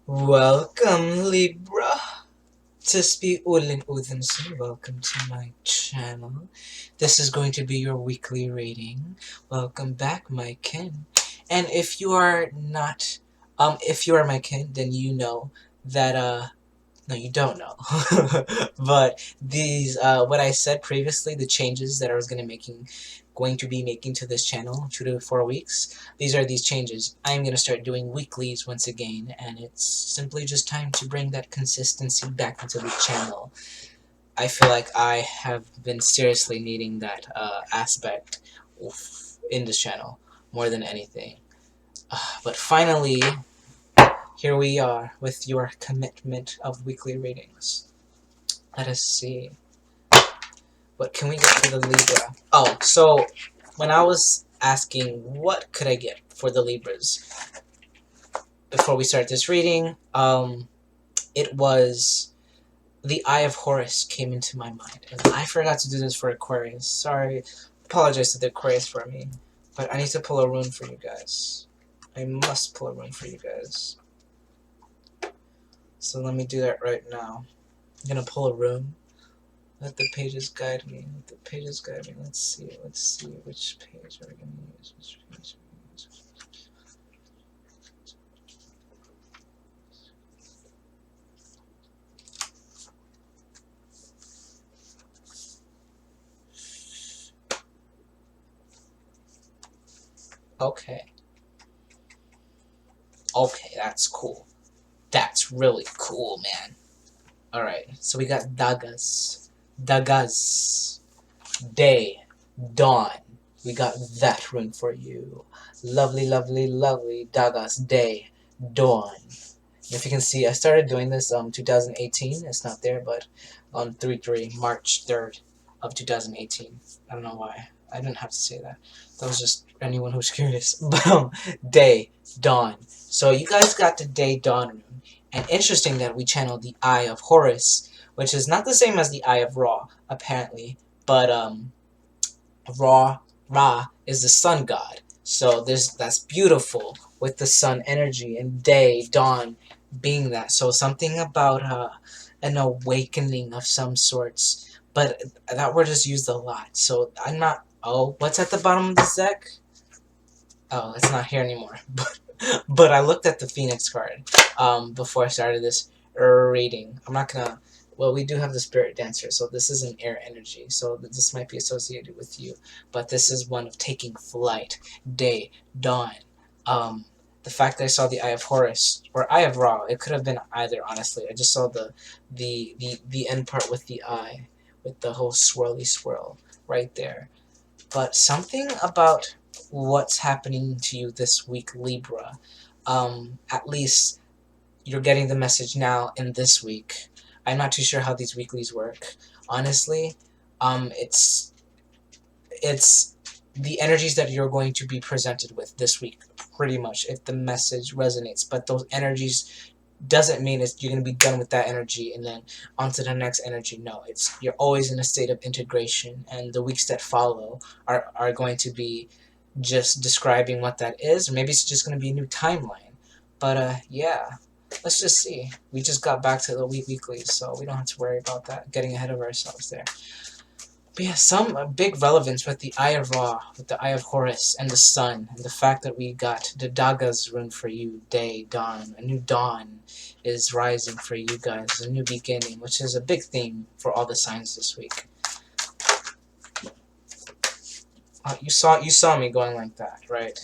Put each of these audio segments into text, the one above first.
Welcome, Libra. This be Olin Odinson. Welcome to my channel. This is going to be your weekly reading. Welcome back, my kin. And if you are not, if you are my kin, then you know that, no, you don't know. But these, what I said previously, the changes that I was going to be making to this channel, 2 to 4 weeks. These are these changes. I'm gonna start doing weeklies once again, and it's simply just time to bring that consistency back into the channel. I feel like I have been seriously needing that aspect in this channel more than anything. But finally, here we are with your commitment of weekly readings. Let us see. What can we get for the Libra? Oh, so when I was asking what could I get for the Libras before we start this reading, it was the Eye of Horus came into my mind. And I forgot to do this for Aquarius. Sorry. Apologize to the Aquarius for me. But I need to pull a rune for you guys. I must pull a rune for you guys. So let me do that right now. I'm gonna pull a rune. Let the pages guide me. Let the pages guide me. Let's see. Let's see which page are we gonna use. Which page are we gonna use? Okay. Okay, that's cool. That's really cool, man. Alright, so we got Dagas. Dagas. Day. Dawn. We got that rune for you. Lovely, lovely, lovely Dagas. Day. Dawn. If you can see, I started doing this 2018. It's not there, but on 3/3, March 3rd of 2018. I don't know why. I didn't have to say that. That was just anyone who's curious. But day, dawn. So you guys got the day, dawn rune. And interesting that we channeled the Eye of Horus, which is not the same as the Eye of Ra, apparently. But Ra is the sun god. So that's beautiful with the sun energy and day, dawn being that. So something about an awakening of some sorts. But that word is used a lot. So I'm not... Oh, what's at the bottom of the deck? Oh, it's not here anymore. But I looked at the Phoenix card before I started this reading. I'm not gonna... Well, we do have the Spirit Dancer, so this is an air energy, so this might be associated with you. But this is one of taking flight, day, dawn. The fact that I saw the Eye of Horus, or Eye of Ra, it could have been either, honestly. I just saw the end part with the eye, with the whole swirly swirl right there. But something about what's happening to you this week, Libra. At least you're getting the message now in this week. I'm not too sure how these weeklies work. Honestly, it's the energies that you're going to be presented with this week, pretty much, if the message resonates. But those energies doesn't mean it's you're going to be done with that energy and then onto the next energy. No, it's you're always in a state of integration, and the weeks that follow are going to be just describing what that is, or maybe it's just going to be a new timeline. But yeah, let's just see. We just got back to the weeklies, so we don't have to worry about that, getting ahead of ourselves there. But yeah, some big relevance with the Eye of Ra, with the Eye of Horus, and the Sun, and the fact that we got the Daga's rune for you, day, dawn. A new dawn is rising for you guys, a new beginning, which is a big theme for all the signs this week. You saw me going like that, right?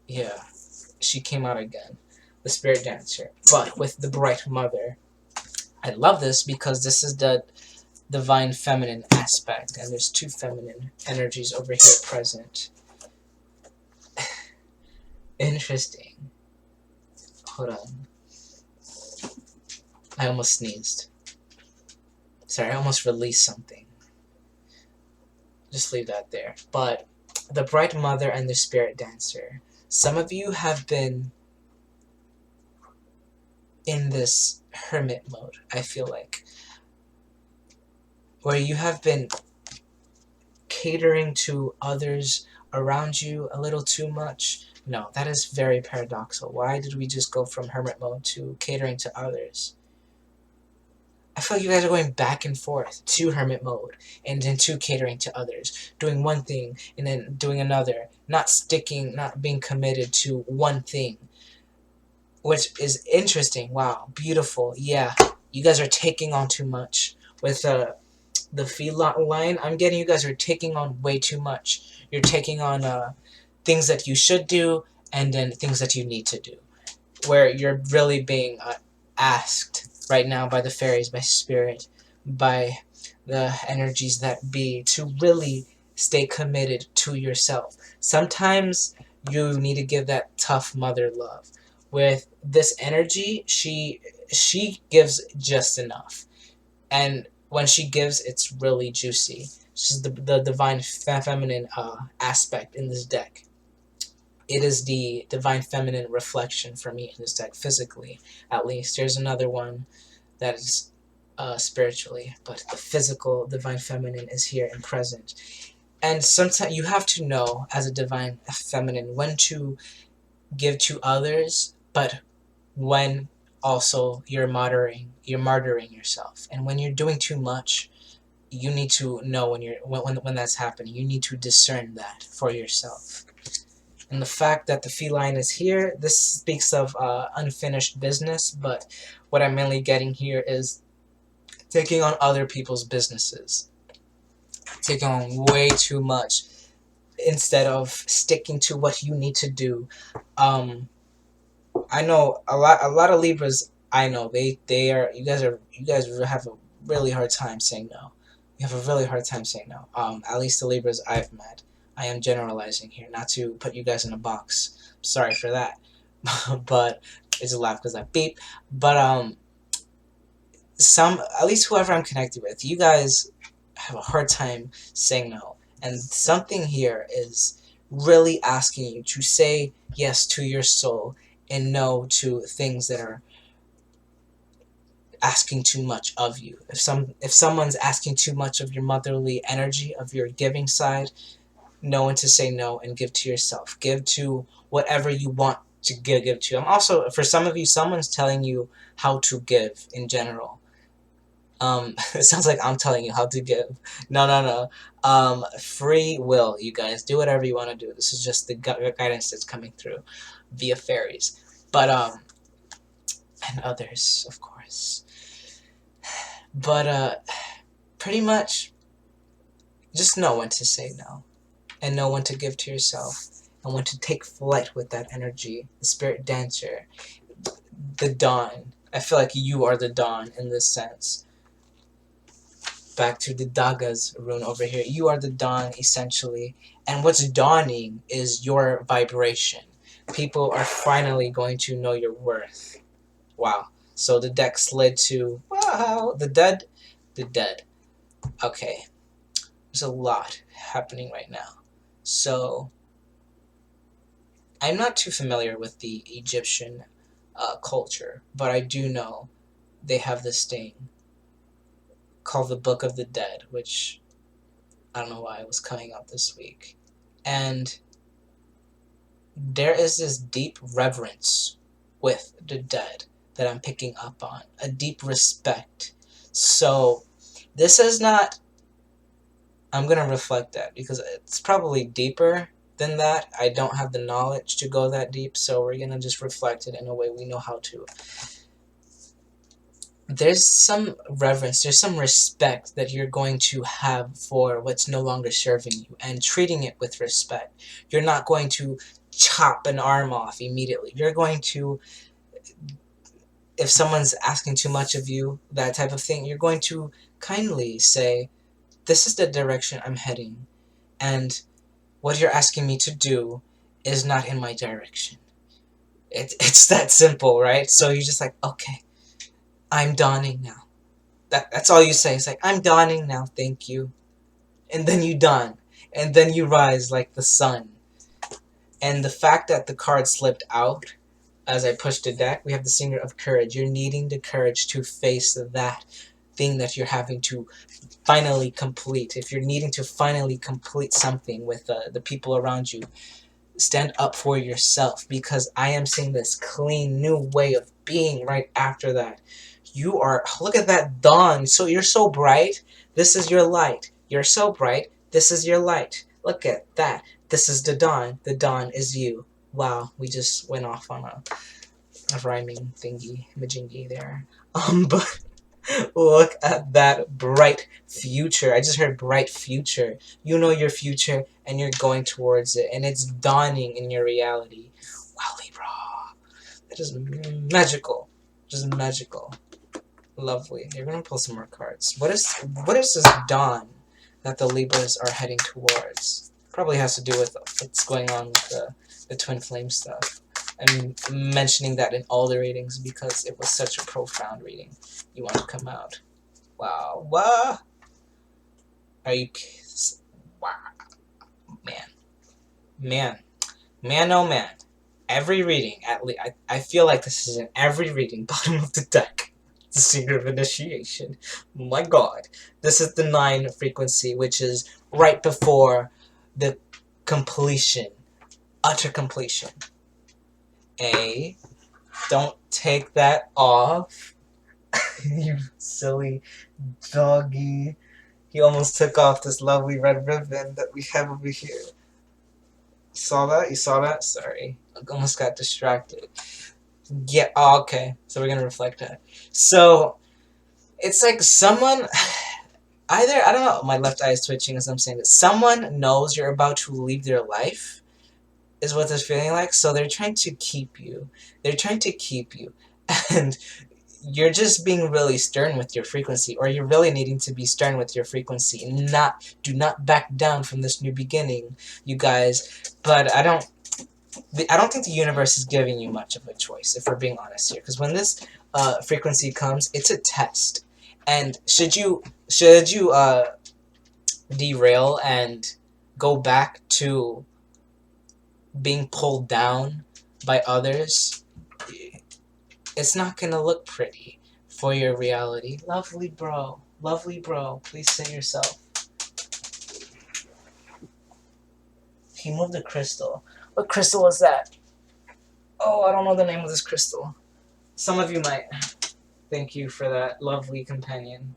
Yeah, she came out again, the Spirit Dancer, but with the Bright Mother. I love this because this is the divine feminine aspect, and there's two feminine energies over here present. Interesting. Hold on. I almost sneezed. Sorry, I almost released something. Just leave that there. But the Bright Mother and the Spirit Dancer. Some of you have been in this hermit mode, I feel like, where you have been catering to others around you a little too much, No, that is very paradoxical. Why did we just go from hermit mode to catering to others? I feel like you guys are going back and forth to hermit mode and then to catering to others, doing one thing and then doing another, not sticking, not being committed to one thing, which is interesting. Wow, beautiful. Yeah, you guys are taking on too much with the feedlot line. I'm getting you guys are taking on way too much. You're taking on things that you should do and then things that you need to do, where you're really being asked right now by the fairies, by spirit, by the energies that be, to really stay committed to yourself. Sometimes you need to give that tough mother love. With this energy, she gives just enough, and when she gives, it's really juicy. She's the divine feminine aspect in this deck. It is the divine feminine reflection for me in this deck, physically, at least. There's another one that is spiritually, but the physical divine feminine is here and present. And sometimes you have to know, as a divine feminine, when to give to others, but when also you're martyring yourself. And when you're doing too much, you need to know when that's happening. You need to discern that for yourself. And the fact that the feline is here, this speaks of unfinished business, but what I'm mainly getting here is taking on other people's businesses. Taking on way too much instead of sticking to what you need to do. I know a lot of Libras. I know they are you guys have a really hard time saying no. You have a really hard time saying no. At least the Libras I've met. I am generalizing here, not to put you guys in a box. Sorry for that, but it's a laugh because I beep. But some, at least whoever I'm connected with, you guys have a hard time saying no, and something here is really asking you to say yes to your soul and no to things that are asking too much of you. If someone's asking too much of your motherly energy, of your giving side, know when to say no and give to yourself. Give to whatever you want to give to. I'm also, for some of you, someone's telling you how to give in general. It sounds like I'm telling you how to give. No, no, no. Free will, you guys. Do whatever you want to do. This is just the guidance that's coming through via fairies. But, and others, of course. But, pretty much, just know when to say no. And know when to give to yourself. And when to take flight with that energy. The spirit dancer. The dawn. I feel like you are the dawn in this sense. Back to the Daga's rune over here. You are the dawn, essentially. And what's dawning is your vibration. People are finally going to know your worth. Wow. So the deck slid to, wow, the dead. The dead. Okay. There's a lot happening right now. So, I'm not too familiar with the Egyptian culture, but I do know they have this thing called the Book of the Dead, which I don't know why it was coming out this week. And there is this deep reverence with the dead that I'm picking up on. A deep respect. So, this is not... I'm going to reflect that, because it's probably deeper than that. I don't have the knowledge to go that deep, so we're going to just reflect it in a way we know how to. There's some reverence, there's some respect that you're going to have for what's no longer serving you, and treating it with respect. You're not going to chop an arm off immediately. You're going to, if someone's asking too much of you, that type of thing, you're going to kindly say, this is the direction I'm heading, and what you're asking me to do is not in my direction. It's that simple, right? So you're just like, okay, I'm dawning now. That's all you say. It's like, I'm dawning now, thank you. And then you dawn. And then you rise like the sun. And the fact that the card slipped out as I pushed the deck, we have the Singer of Courage. You're needing the courage to face that thing that you're having to finally complete. If you're needing to finally complete something with the people around you, stand up for yourself, because I am seeing this clean new way of being right after that. You are, look at that dawn. So you're so bright. This is your light. You're so bright. This is your light. Look at that. This is the dawn. The dawn is you. Wow, we just went off on a rhyming thingy, majingy there. But look at that bright future. I just heard bright future. You know your future, and you're going towards it, and it's dawning in your reality. Wow, Libra. That is magical. Just magical. Lovely. You're gonna pull some more cards. What is this dawn that the Libras are heading towards? Probably has to do with what's going on with the twin flame stuff. I'm mentioning that in all the readings because it was such a profound reading. You want to come out. Wow. Wow. Are you... Wow. Man. Man. Man, oh man. Every reading, at least, I feel like this is in every reading, bottom of the deck. The Secret of Initiation. My god. This is the 9 frequency, which is right before the completion. Utter completion. Don't take that off. You silly doggy. He almost took off this lovely red ribbon that we have over here. Saw that? You saw that? Sorry. I almost got distracted. Yeah, oh, okay. So we're gonna reflect that. So, it's like someone... Either, I don't know, my left eye is twitching as I'm saying this. Someone knows you're about to leave their life, is what this feeling like, so they're trying to keep you. They're trying to keep you. And you're just being really stern with your frequency, or you're really needing to be stern with your frequency. Do not back down from this new beginning, you guys. But I don't think the universe is giving you much of a choice, if we're being honest here. Because when this frequency comes, it's a test. And should you derail and go back to being pulled down by others, it's not gonna look pretty for your reality. Lovely bro, please say yourself. He moved the crystal. What crystal was that? Oh, I don't know the name of this crystal. Some of you might. Thank you for that, lovely companion.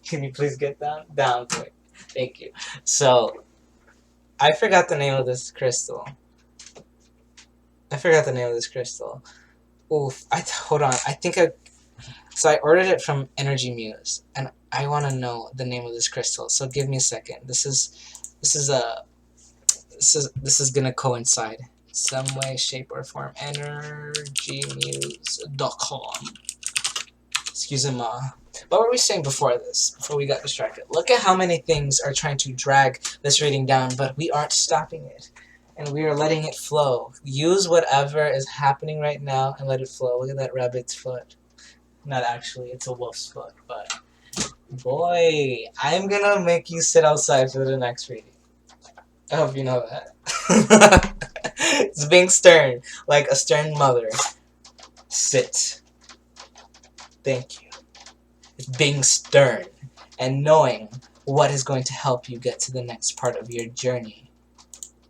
Can you please get down? Down, quick. Thank you. So, I forgot the name of this crystal. Oof. Hold on. So I ordered it from Energy Muse, and I want to know the name of this crystal. So give me a second. This is gonna coincide some way, shape, or form. EnergyMuse.com. Excuse me. What were we saying before this? Before we got distracted. Look at how many things are trying to drag this reading down, but we aren't stopping it. And we are letting it flow. Use whatever is happening right now and let it flow. Look at that rabbit's foot. Not actually, it's a wolf's foot, but... Boy, I'm gonna make you sit outside for the next reading. I hope you know that. It's being stern, like a stern mother. Sit. Thank you. It's being stern and knowing what is going to help you get to the next part of your journey.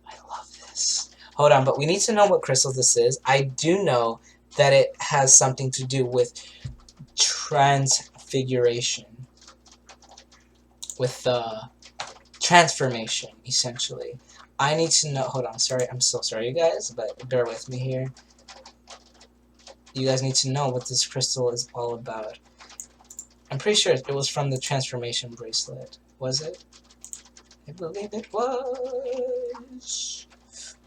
I love this. Hold on, but we need to know what crystal this is. I do know that it has something to do with transfiguration. With transformation, essentially. I need to know... Hold on, sorry. I'm so sorry, you guys, but bear with me here. You guys need to know what this crystal is all about. I'm pretty sure it was from the transformation bracelet. Was it? I believe it was.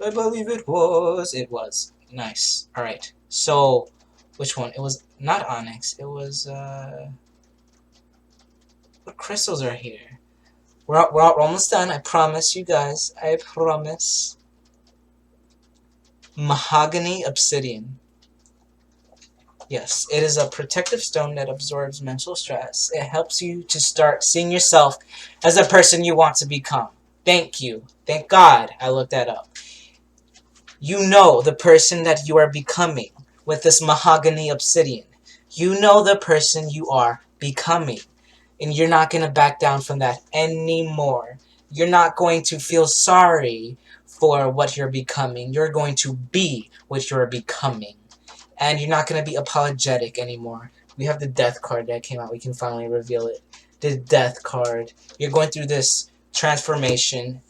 I believe it was. It was. Nice. Alright. So, which one? It was not onyx. It was, what crystals are here? We're almost done. I promise you guys. I promise. Mahogany obsidian. Yes, it is a protective stone that absorbs mental stress. It helps you to start seeing yourself as a person you want to become. Thank you. Thank God I looked that up. You know the person that you are becoming with this mahogany obsidian. You know the person you are becoming. And you're not going to back down from that anymore. You're not going to feel sorry for what you're becoming. You're going to be what you're becoming. And you're not going to be apologetic anymore. We have the death card that came out. We can finally reveal it. The death card. You're going through this transformation.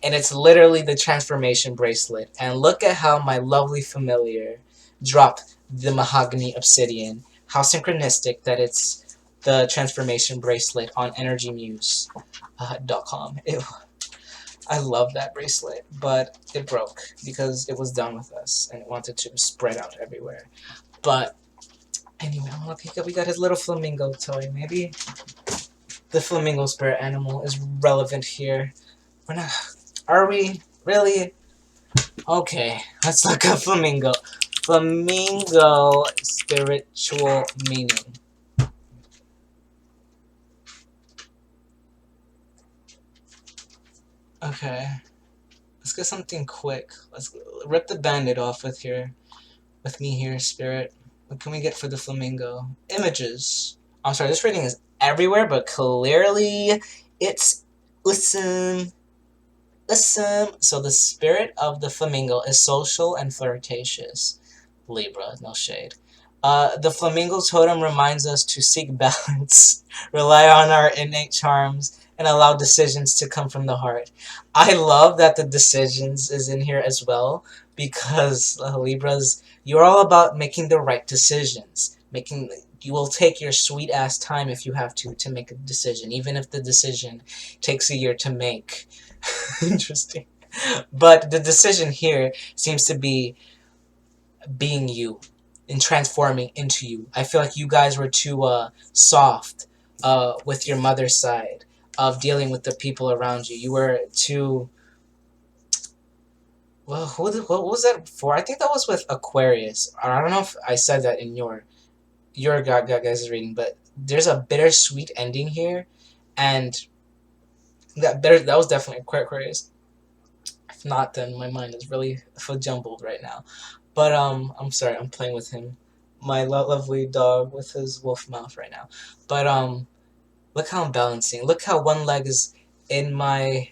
And it's literally the transformation bracelet. And look at how my lovely familiar dropped the mahogany obsidian. How synchronistic that it's the transformation bracelet on energymuse.com. I love that bracelet, but it broke because it was done with us and it wanted to spread out everywhere. But anyway, I'm gonna pick up. We got his little flamingo toy. Maybe the flamingo spirit animal is relevant here. We're not. Are we really? Okay, let's look up flamingo. Flamingo spiritual meaning. Okay, let's get something quick. Let's rip the band-aid off with me here, spirit. What can we get for the flamingo? Images. I'm sorry, this reading is everywhere, but clearly it's awesome. Awesome. So the spirit of the flamingo is social and flirtatious. Libra, no shade. The flamingo totem reminds us to seek balance, rely on our innate charms, and allow decisions to come from the heart. I love that the decisions is in here as well, because Libras, you're all about making the right decisions. You will take your sweet ass time if you have to make a decision, even if the decision takes a year to make. Interesting. But the decision here seems to be being you and transforming into you. I feel like you guys were too soft with your mother's side of dealing with the people around you. You were too... Well, what was that for? I think that was with Aquarius. I don't know if I said that in your guys' reading, but there's a bittersweet ending here, and that was definitely Aquarius. If not, then my mind is really jumbled right now. But I'm sorry, I'm playing with him, my lovely dog with his wolf mouth right now. But look how I'm balancing. Look how one leg is in my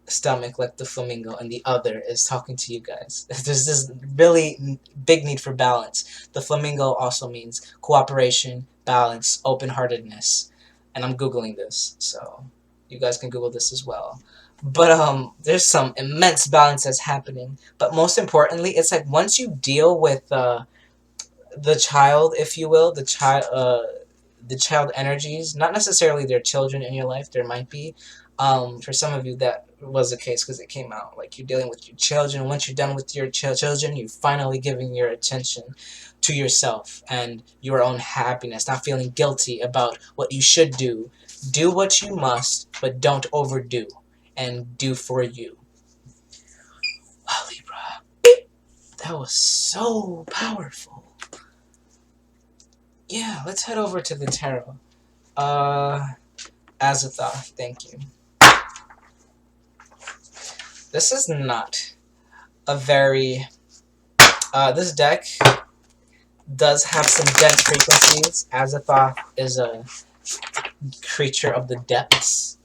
stomach like the flamingo, and the other is talking to you guys. There's this really big need for balance. The flamingo also means cooperation, balance, open-heartedness, and I'm googling this, so you guys can Google this as well. But there's some immense balance that's happening. But most importantly, it's like once you deal with the child, if you will, the child energies, not necessarily their children in your life. There might be, for some of you that was the case because it came out like you're dealing with your children. Once you're done with your children, you're finally giving your attention to yourself and your own happiness, not feeling guilty about what you should do. Do what you must, but don't overdo. And do for you. Wow, Libra. That was so powerful. Yeah, let's head over to the tarot. Azathoth, thank you. This is not a very... this deck does have some dense frequencies. Azathoth is a creature of the depths,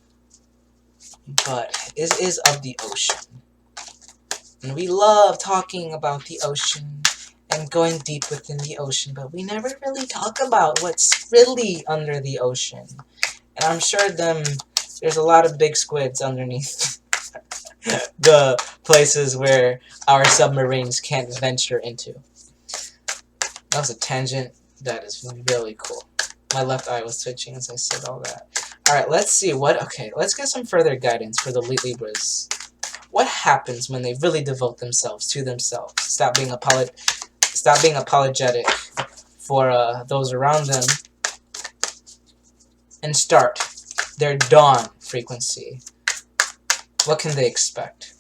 but it is of the ocean. And we love talking about the ocean and going deep within the ocean, but we never really talk about what's really under the ocean. And I'm sure there's a lot of big squids underneath the places where our submarines can't venture into. That was a tangent. That is really cool. My left eye was twitching as I said all that. Alright, let's see what... Okay, let's get some further guidance for the Libras. What happens when they really devote themselves to themselves? Stop being apologetic for those around them, and start their dawn frequency. What can they expect?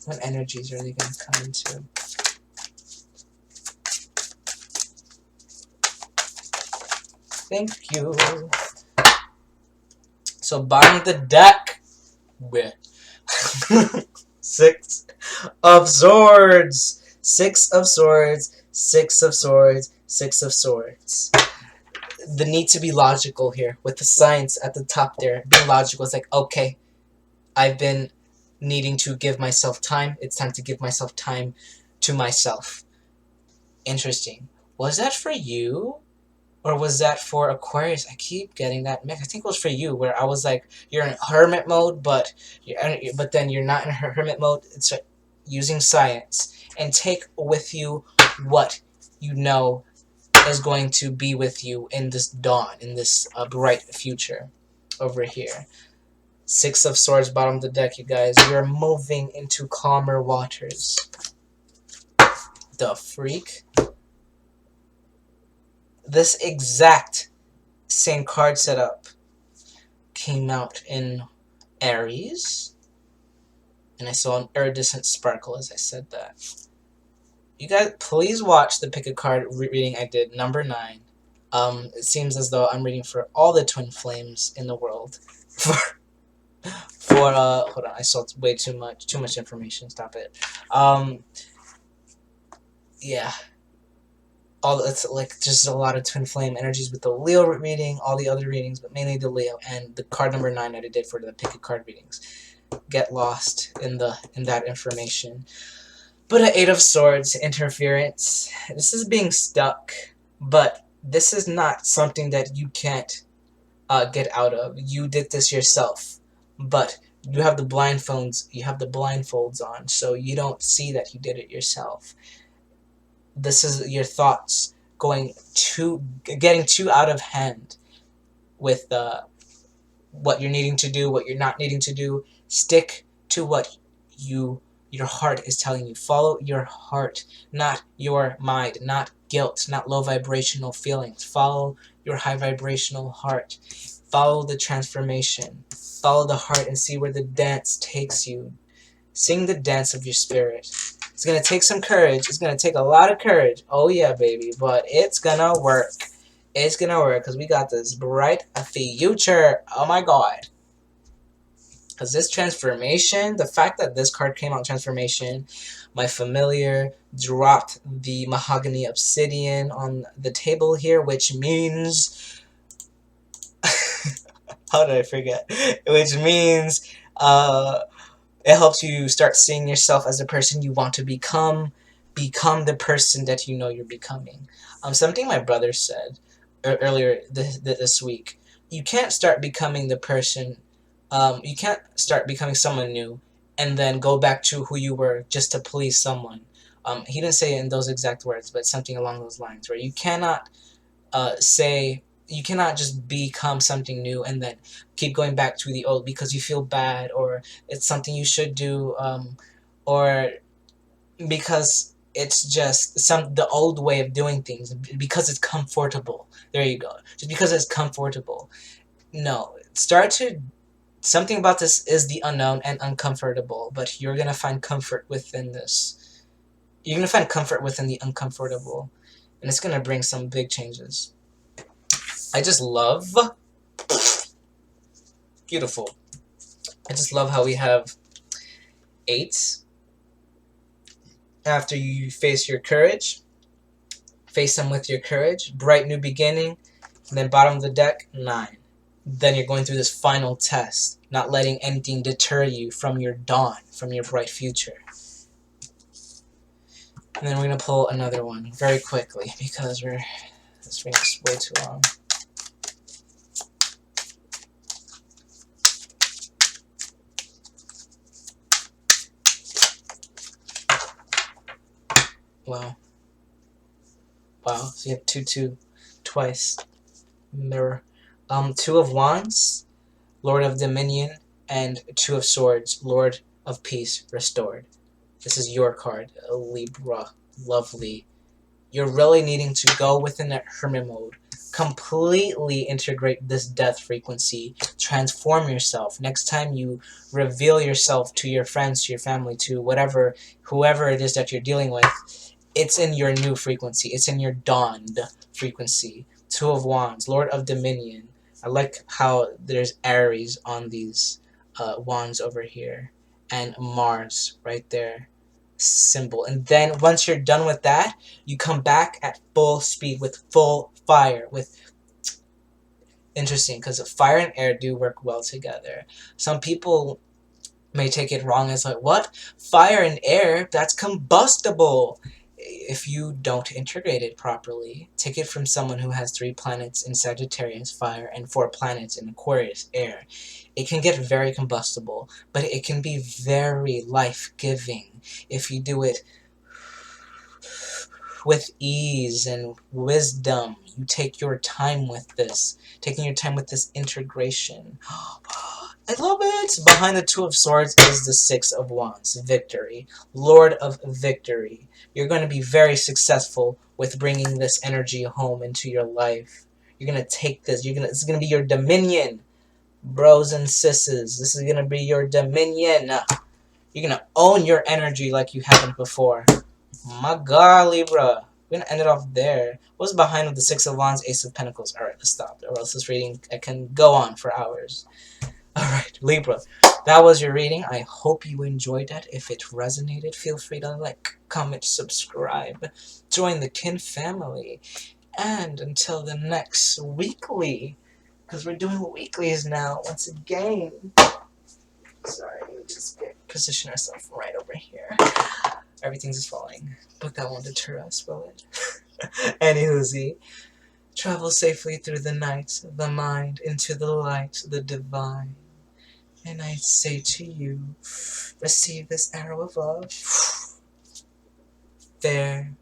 What energies are they going to come into? Thank you. So bottom of the deck with 6 of Swords. 6 of Swords. 6 of Swords. 6 of Swords. The need to be logical here with the science at the top there. Being logical is like, okay, I've been needing to give myself time. It's time to give myself time to myself. Interesting. Was that for you? Or was that for Aquarius? I keep getting that mix. I think it was for you, where I was like, you're in hermit mode, but then you're not in hermit mode. It's using science and take with you what you know is going to be with you in this dawn, in this bright future over here. Six of Swords, bottom of the deck, you guys. You're moving into calmer waters. The freak? This exact same card setup came out in Aries, and I saw an iridescent sparkle as I said that. You guys, please watch the pick a card reading I did, number 9. It seems as though I'm reading for all the twin flames in the world. Hold on, I saw way too much information. Stop it. Yeah. It's like just a lot of twin flame energies with the Leo reading, all the other readings, but mainly the Leo, and the card number 9 that I did for the pick a card readings. Get lost in that information. But an 8 of Swords, interference. This is being stuck, but this is not something that you can't get out of. You did this yourself, but you have the blindfolds. You have the blindfolds on, so you don't see that you did it yourself. This is your thoughts getting too out of hand with what you're needing to do, what you're not needing to do. Stick to what your heart is telling you. Follow your heart, not your mind, not guilt, not low vibrational feelings. Follow your high vibrational heart. Follow the transformation. Follow the heart and see where the dance takes you. Sing the dance of your spirit. It's going to take some courage. It's going to take a lot of courage. Oh yeah, baby. But it's going to work. It's going to work because we got this bright future. Oh my god. Because this transformation, the fact that this card came out, transformation, my familiar dropped the mahogany obsidian on the table here, which means... How did I forget? Which means it helps you start seeing yourself as the person you want to become. Become the person that you know you're becoming. Something my brother said earlier this week. You can't start becoming the person... you can't start becoming someone new and then go back to who you were just to please someone. He didn't say it in those exact words, but something along those lines, where you cannot you cannot just become something new and then keep going back to the old because you feel bad, or it's something you should do, or because it's just the old way of doing things, because it's comfortable. There you go. Just because it's comfortable. No, start to... Something about this is the unknown and uncomfortable, but you're going to find comfort within this. You're going to find comfort within the uncomfortable, and it's going to bring some big changes. I just love... Beautiful. I just love how we have 8. After you face your courage, face them with your courage, bright new beginning, and then bottom of the deck, 9. Then you're going through this final test, not letting anything deter you from your dawn, from your bright future. And then we're going to pull another one very quickly because this reading is way too long. Wow. Wow, so you have 2-2 twice. Mirror. 2 of Wands, Lord of Dominion, and 2 of Swords, Lord of Peace, Restored. This is your card, Libra. Lovely. You're really needing to go within that hermit mode. Completely integrate this death frequency. Transform yourself. Next time you reveal yourself to your friends, to your family, to whoever it is that you're dealing with, it's in your new frequency. It's in your dawned frequency. 2 of Wands, Lord of Dominion. I like how there's Aries on these wands over here. And Mars right there. Symbol. And then once you're done with that, you come back at full speed with full fire. Interesting, because fire and air do work well together. Some people may take it wrong as like, what? Fire and air? That's combustible! If you don't integrate it properly, take it from someone who has 3 planets in Sagittarius, fire, and 4 planets in Aquarius, air. It can get very combustible, but it can be very life-giving if you do it with ease and wisdom. You take your time with this. Taking your time with this integration. I love it! Behind the 2 of Swords is the 6 of Wands. Victory. Lord of Victory. You're going to be very successful with bringing this energy home into your life. You're going to take this. This is going to be your dominion. Bros and sisses. This is going to be your dominion. You're going to own your energy like you haven't before. My God, Libra. We're gonna end it off there. What's behind with the 6 of Wands, Ace of Pentacles? Alright, let's stop. Or else this reading I can go on for hours. Alright, Libra. That was your reading. I hope you enjoyed it. If it resonated, feel free to like, comment, subscribe. Join the Kin family. And until the next weekly, because we're doing weeklies now, once again. Sorry, let me just position ourselves right over here. Everything's just falling, but that won't deter us, will it? Anywhoosie, travel safely through the night, the mind, into the light, the divine. And I say to you, receive this arrow of love. There.